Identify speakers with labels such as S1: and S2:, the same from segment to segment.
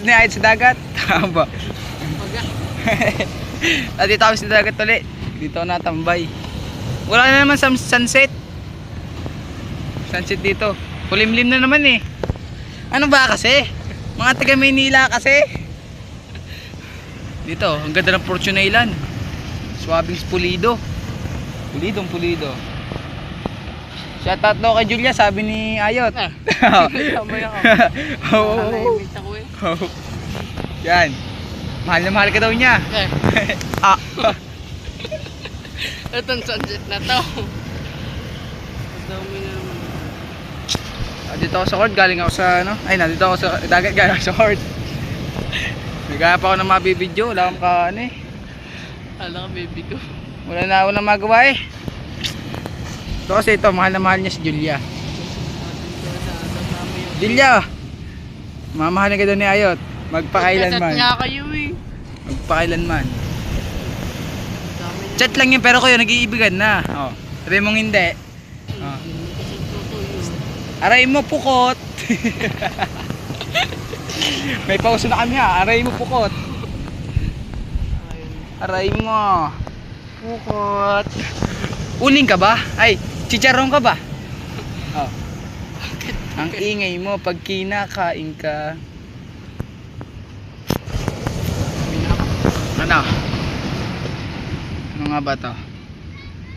S1: Niayad sa dagat. Tama. At dito kami sa dagat ulit. Dito ako natambay. Wala na naman sunset. Sunset dito. Kulimlim na naman eh. Ano ba kasi? Mga taga Maynila kasi. Dito, ang ganda ng Fortune Island. Swabing pulido. Pulido. Shoutout daw kay Julia, sabi ni Ayot.
S2: Kamay ako.
S1: Oo. Yan. Mahal na mahal ka daw niya. Ah.
S2: Itong sunset na to. Dami na naman.
S1: Dito ako sa court, galing ako sa ano. Ay, nandito ako sa dagat, galing ako sa court. Naghanap ako ng mga bibidyo, wala akong ano eh.
S2: Alam ka baby ko.
S1: Wala na ako na magawa eh. Ito kasi ito, mahal na mahal niya si Julia. Julia, mamahal na ka daw ni Ayot. Magpakailanman.
S2: Chat nga kayo eh.
S1: Magpakailanman. Chat lang yun pero kayo nag-iibigan na. Oh. Sabi mong hindi. Oh. Aray mo pukot. May pauso na kami ha. Aray mo pukot. Aray mo pukot. Uling ka ba? Ay, chicharong ka ba? Oh. Ang ingay mo pag kinakain ka. Ano? Ano nga ba to?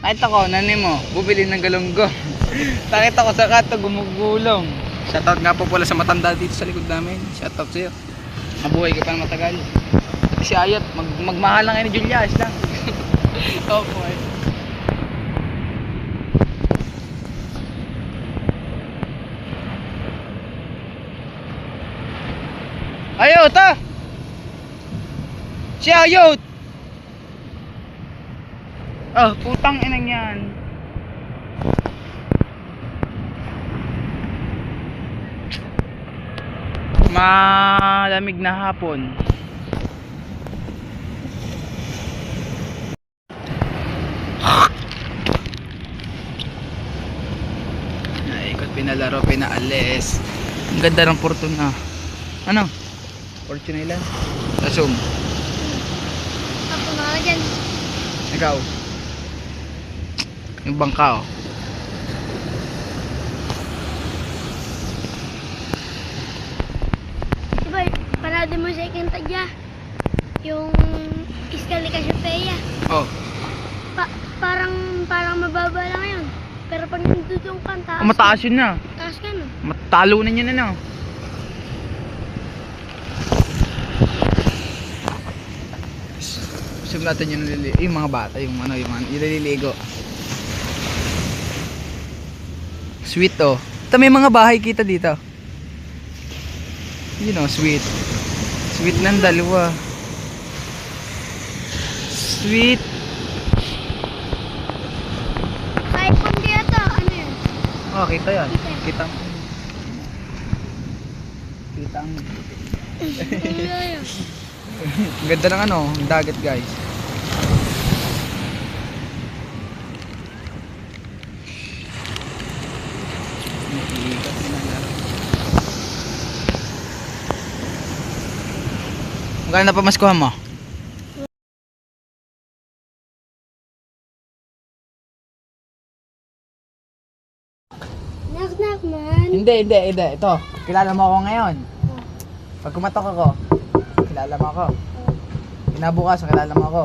S1: Nakita ko, nani mo, bubili ng galunggong. Nakita ko sa kato, gumugulong. Shoutout nga po pala sa matanda dito sa likod namin. Shoutout sa'yo. Mabuhay ka pa ng matagal. Si Ayot, magmahal lang kayo ni Julia, ayos lang.
S2: Opo eh.
S1: Ayot ha! Si Ayot! Oh, putang inang yan. Malamig na hapon. Naikot, pinalaro, pinaalis. Ang ganda ng Fortuna. Ano? Fortune Island? Assume.
S3: Ako na dyan.
S1: Ikaw. Yung bangka oh.
S3: Diba, panado mo sa Ikintadya. Yung Iskali Cassiopeia.
S1: Oh.
S3: Parang mababa lang yun. Pero pag nandun yung kanta,
S1: Mataas yun na.
S3: taas ka no.
S1: Matalunan yun na no. Gusto natin yung mga bata, yung ano, yung nililigo. Sweet oh. Ito may mga bahay kita dito. You know, sweet. Sweet ng dalawa. Sweet.
S3: Kahit kung di ito, ano yun?
S1: Oh, kita yan.
S3: Kita.
S1: Kita ang
S3: Ano yun?
S1: ang ganda ng ano, ng dagat guys. Magkano na pamaskuhan mo?
S3: Knock man.
S1: Hindi. Ito, kilala mo ako ngayon. Pag kumatok ako, kilala mo ako. Kinabukas, kilala mo ako.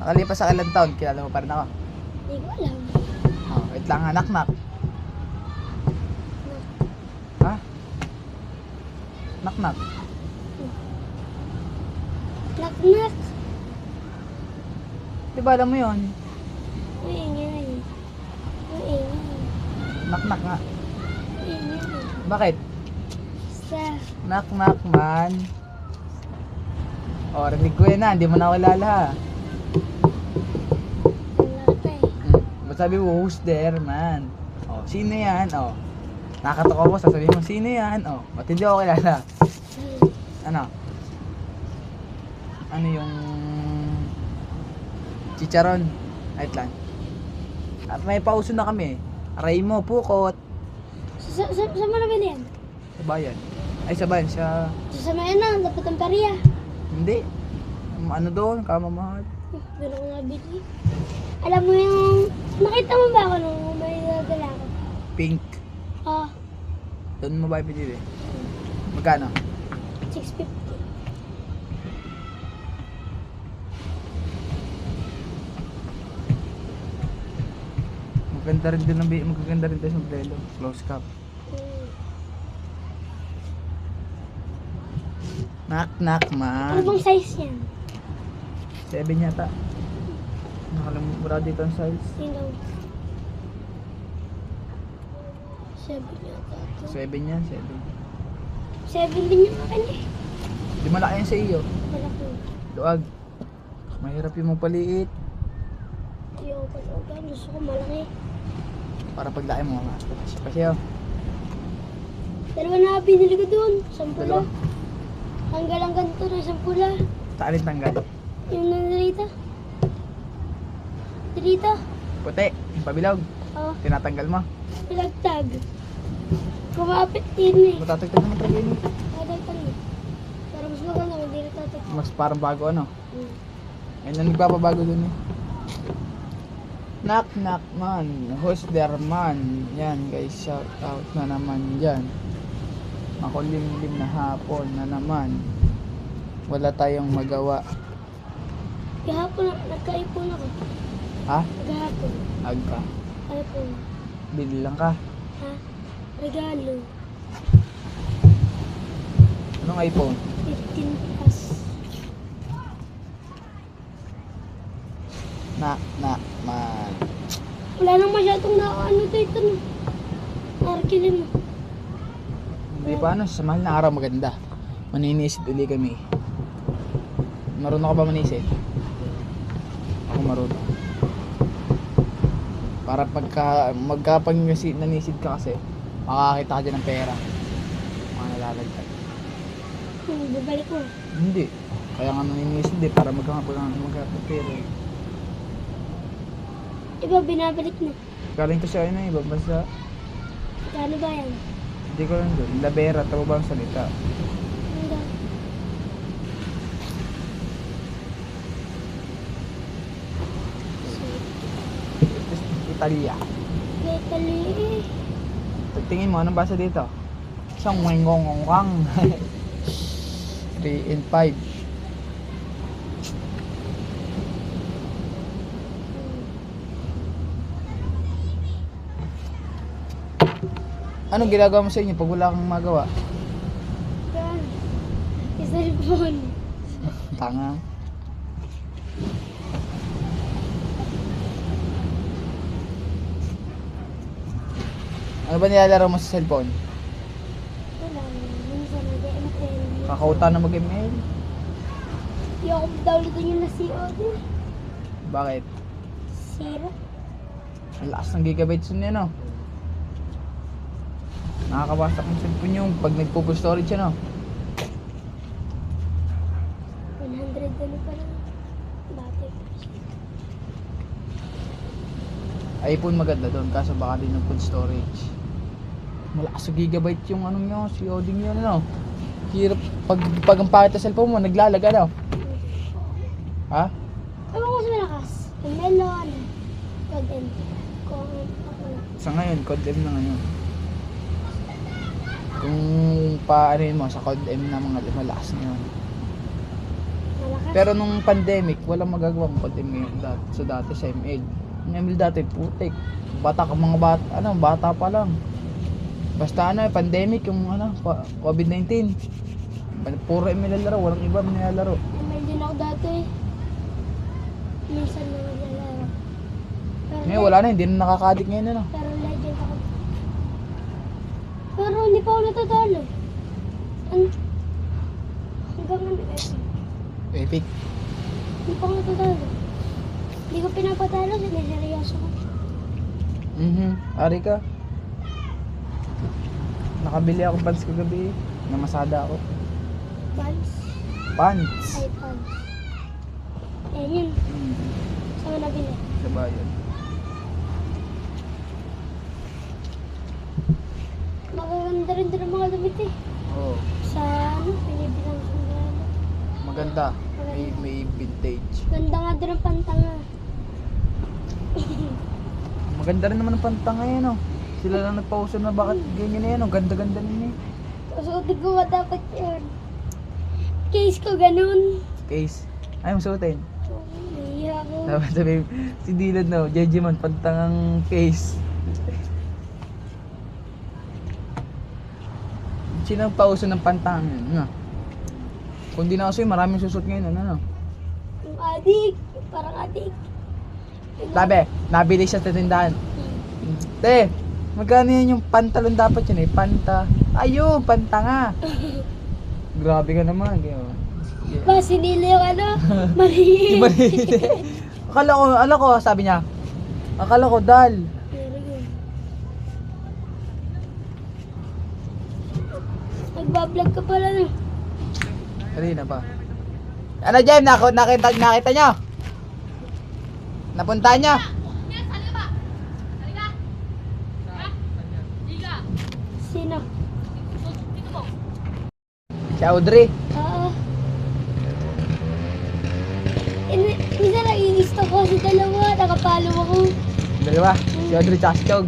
S1: Nakalipas sa ilang taon, kilala mo pa rin ako.
S3: Hindi ko alam.
S1: Oh, wait lang ha, knock. Ha? Knock.
S3: Knock.
S1: Di ba alam mo yun?
S3: Uingay.
S1: Knock nga.
S3: Uingay.
S1: Bakit?
S3: Sa
S1: Knock man. Oh, rinig ko yun na, hindi mo na kilala ha.
S3: lalaki.
S1: Sabi mo, who's there man? Oh, sino yan? Oh. Nakatok ako, sasabihin mo, sino yan? Oh, ba't hindi ako kilala? Ano? Ano yung chicharon? Wait lang. At may pauso na kami. Aray mo, pukot.
S3: Sa mo nabili yan?
S1: Sa bayan. Ay, sa ban, sa...
S3: Sa may ano, dapat ang pariya.
S1: Hindi. Ano doon, kamamahal.
S3: Doon ako nabili. Alam mo yung, nakita mo ba ako nung may nadala ko?
S1: Pink.
S3: Ah,
S1: Doon mo ba pinili? Magkano?
S3: 650.
S1: Maganda rin din ang magaganda rin tayo sa modelo. Close cap. Knock knock
S3: Ano
S1: man.
S3: bang size yan?
S1: 7 yata. Nakalimutan mo dito ang size.
S3: Sino? 7 yata ito.
S1: 7 yan, 7.
S3: 7 din yung akin eh.
S1: Di malaki yan sa iyo.
S3: Malaki.
S1: Luag. Mahirap yung magpaliit.
S3: Ayoko pa sa gusto ko malaki.
S1: Para paglaki mo. Kasi oh.
S3: Dalawa na binili ko doon. 10
S1: Dalawa?
S3: pula. Hanggang lang ganito na 10 pula.
S1: Sa alin tanggal?
S3: Yung nandirita. Dirita.
S1: Puti. Yung pabilog.
S3: Oh,
S1: Tinatanggal mo.
S3: pinagtag. Kumapit din eh.
S1: Matatagtag naman talaga yun.
S3: Madagtag eh. Pero mas maganda kung hindi natatag.
S1: Mas parang bago ano.
S3: Hmm.
S1: Ayun na nagpapabago dun eh. Knock knock man. Who's there man? Yan guys, shout out na naman dyan. Ako limlim na hapon na naman. Wala tayong magawa.
S3: Gahapon, nagka-ipon ako.
S1: Ha?
S3: Gahapon.
S1: Agka.
S3: iPhone.
S1: Bili lang ka.
S3: Ha? Regalo.
S1: Anong iPhone?
S3: 15 plus.
S1: Knock knock man.
S3: Wala nang masyadong ano dito no. Arkilin mo.
S1: Hindi pa ano, sa mahal na araw maganda. Maninisid uli kami. Marunong ka ba manisid? Ako marunong. Para magkapag nanisid ka kasi, makakakita ka dyan ng pera. Mga nalalagay.
S3: Babalik ko.
S1: Hindi. Kaya nga naninisid eh, para magkakapag pera.
S3: Iba binabalik na.
S1: Galing ko sa ano, ibang bansa.
S3: Gano ba yan?
S1: Hindi ko lang doon. Labera, tama ba ang salita?
S3: Hanggang.
S1: Italia.
S3: Italy.
S1: Tingin mo, anong basa dito? Isang wengongongkang. 3 and 5. Anong ginagawa mo sa inyo pag wala kang magawa?
S3: Yan. Cellphone.
S1: Tanga. Ano ba nilalaro mo sa cellphone?
S3: Wala. Minsan nag-ML.
S1: Kakauta na mag-email?
S3: Hindi ako downloadin yung na COD.
S1: Bakit?
S3: Zero.
S1: Ang lakas ng gigabytes yun yan, no? Nakakawasak ng cellphone yung pag nagpo-full storage yan, no?
S3: 100 ano pa lang. Battery.
S1: iPhone maganda doon, kaso baka din ng full storage. Malakas sa gigabyte yung ano nyo, COD nyo, ano? Hirap, pag ang pangit na cellphone mo, naglalag, ano? Ha?
S3: Ano ko mas malakas? Yung melon. Code M. Kung ako.
S1: Sa ngayon, Code M na ngayon. Kung paanin mo, sa Code M na mga malakas na yun.
S3: Malakas.
S1: Pero nung pandemic, walang magagawa ng Code M ngayon. So dati sa ML. Yung ML dati, putik. Bata ka mga bata pa lang. Basta ano, pandemic, yung COVID-19. Puro ML laro, walang iba nilalaro.
S3: ML din ako dati. Minsan na naglalaro.
S1: Ngayon wala na, hindi na nakaka-addict ngayon, ano?
S3: Pero legend ako. Pero hindi pa ako natatalo. Hanggang ano epic.
S1: Epic.
S3: Hindi pa ako natatalo. Hindi ko pinapatalo, siniseryoso ko.
S1: Ari ka. Nakabili ako pants kagabi. Namasada ako.
S3: Buns.
S1: Pants.
S3: Ay, buns. Ayan yun. Saan mo nabili?
S1: Sa bayan.
S3: Magaganda rin din ang mga damit eh.
S1: Oo.
S3: Sa ano, pinibilang sombrero.
S1: Maganda. May vintage.
S3: Ganda nga doon ang pantanga.
S1: Maganda rin naman ang pantanga yan, oh. Sila lang nagpauso na bakit ganyan na yan, oh. Ganda-ganda nila eh.
S3: Susutin ko ba dapat yun? Case ko ganun.
S1: Case. Ayaw suotin.
S3: Nahiya ako.
S1: Dapat sabihin, si Dylan, no, Jejimon, pantangang case. Sino ang pauso ng pantang yun? Ano? Kung di na kasi maraming susot ngayon, ano?
S3: Yung adik. Parang adik.
S1: Sabi, nabili siya sa tindahan. Te, magkano yan yung pantalon dapat yun eh? Panta. Ayun, pantanga. Grabe ka naman. Yeah.
S3: Ba, sinili yung ano? Maliit.
S1: Akala ko, sabi niya. Akala ko, dal.
S3: Pero yun. Nagbablog ka pala na.
S1: Kanina pa. Ano, Jem? Nakita niyo? Napunta niyo?
S3: Sino?
S1: Si Audrey.
S3: Oo. Isa lang i-insta ko si dalawa. Nakapalo ako.
S1: Dalawa. Si Audrey tsaka si Chog.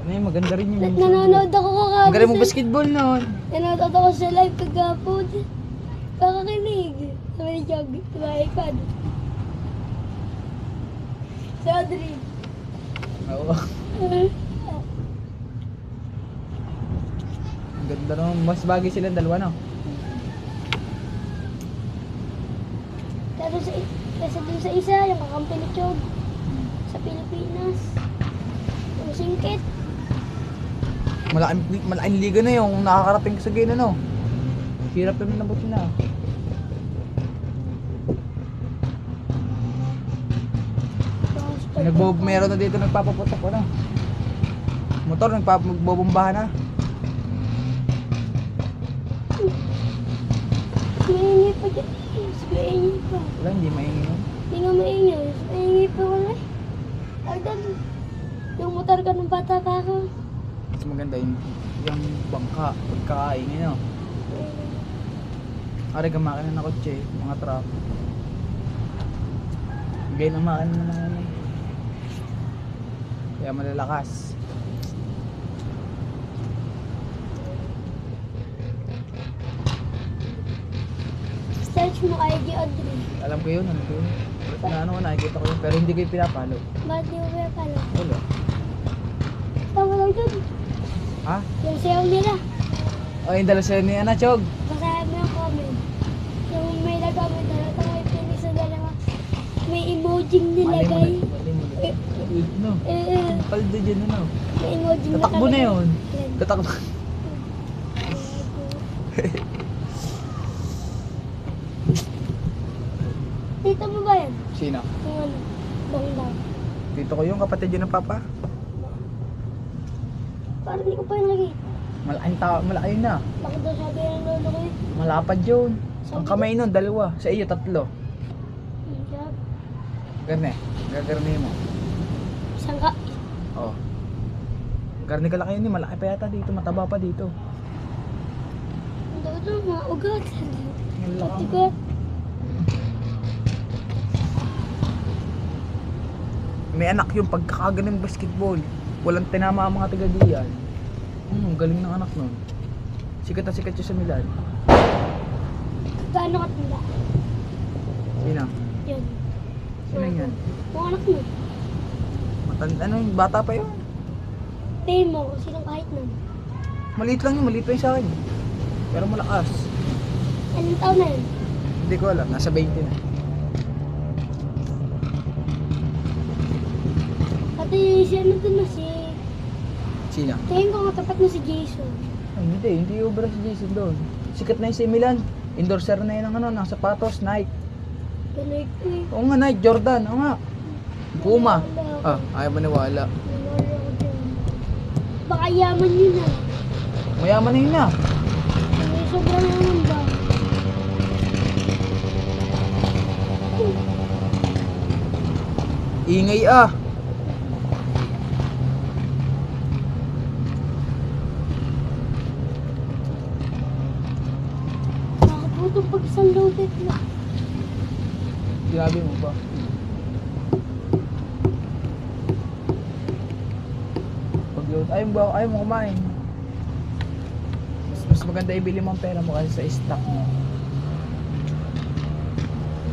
S1: Ano yun, maganda rin yun.
S3: Nanonood ako kakapos.
S1: Ang galing mo basketball noon.
S3: Nanonood ako sa live kagapon. Kakakinig. Sabi ni Jog, sa iPad. Si Audrey.
S1: Oo. Ang ganda naman. Mas bagay silang dalawa, no?
S3: Kasi dun sa isa, yung kakampi ni Chog. Sa Pilipinas. Yung singkit.
S1: Malaking liga na yung nakakarating sa game, ano? Hirap naman nabutin na. Meron na dito nagpapaputok, ano? Motor, nagbobombahan na.
S3: Maingay pa dyan. Maingay pa.
S1: Wala, hindi maingin yun.
S3: Hindi nga maingay. Maingay pa wala. Agad. Yung motor ka ng bata pa ako.
S1: Mas maganda yung bangka, pagkakaingin, no? Ari ka makina na kotse, mga truck. Gaya ng makina na mga ano. Kaya malalakas.
S3: Search mo IG Audrey.
S1: Alam ko yun. Nakikita ko yun. Pero hindi ko yung pinapalo.
S3: Ba't di mo kaya pala?
S1: Wala.
S3: Tama lang dun.
S1: Ha?
S3: Yung sayaw nila.
S1: O, yung dala sa'yo ni Ana Chog.
S3: Basahin mo yung comment. Yung may nag-comment na tayo pinis sa dalawa. May emoji nilagay.
S1: No. Paldo dyan, ano?
S3: May emoji na
S1: Tatakbo na yun.
S3: Yan.
S1: Tatakbo.
S3: Tito mo ba yan?
S1: Sino?
S3: Yung ano? Banglaw.
S1: Dito ko yung kapatid yun ng papa.
S3: Parang hindi ko pa yung lagi.
S1: Malaki yun na.
S3: Bakit daw sabi ng lolo ko yun?
S1: Malapad yun. Ang kamay nun, dalawa. Sa iyo, 3.
S3: Hijab.
S1: Garne. Gagarne mo.
S3: Saan ka?
S1: Oo. Garne ka lang yun eh. Malaki pa yata dito. Mataba pa dito.
S3: Ito, mga ugat.
S1: Ang laki.
S3: Ugat.
S1: May anak yung pagkakagaling basketball. Walang tinama ang mga taga-diyan. Galing ng anak nun. Sikat na sikat siya sa Milan.
S3: Gaano katanda?
S1: Sino?
S3: Yun.
S1: Sino yan?
S3: Yung anak mo.
S1: Ano yung bata pa yun?
S3: Tingin mo kung sinong kahit nun.
S1: Maliit lang yun, maliit pa yun sa akin. Pero malakas.
S3: Anong taon na yun?
S1: Hindi ko alam, nasa 20 na.
S3: Pati siya na dun na si...
S1: Sino?
S3: Tingin ko katapat na si Jason.
S1: Ay, hindi obra si Jason doon. Sikat na yung si Milan. Endorser na yun ng ano, ng sapatos, Nike.
S3: Tuloy ko eh.
S1: Oo nga, Nike, Jordan, oo nga. Puma.
S3: Wala
S1: Ayaw maniwala.
S3: ako dyan. Baka yaman yun ah.
S1: Mayaman na yun na.
S3: May sobrang yaman ba?
S1: Ingay ah.
S3: gutom pag isang loaded na.
S1: Grabe mo ba? Pag load, ayaw mo kumain. Mas maganda ibili mo ang pera mo kasi sa stock mo.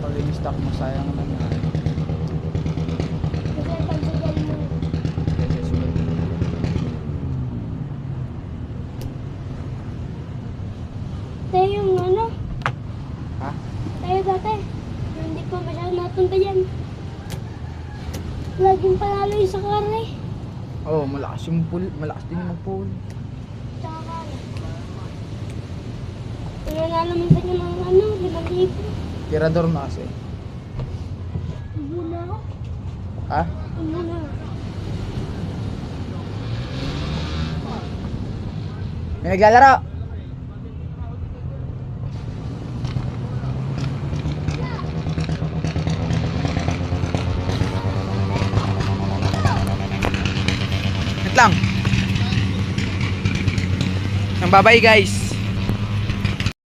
S1: Pag yung stock mo, sayang naman yan.
S3: Kasi pagsagal mo.
S1: Kasi sulat.
S3: Tayo yung ano,
S1: Ha?
S3: tayo dati. Hindi ko masyado natunta yan. Laging panalo yung sa kare.
S1: Oo, malakas yung pool. Malakas din yung mag-pool.
S3: Tsaka kare. Nanalo minsan yun ng ano, 5,000.
S1: Tirador na kasi.
S3: Muna ako.
S1: Ha?
S3: Muna.
S1: May naglalaro! Wait lang. Ang babay guys.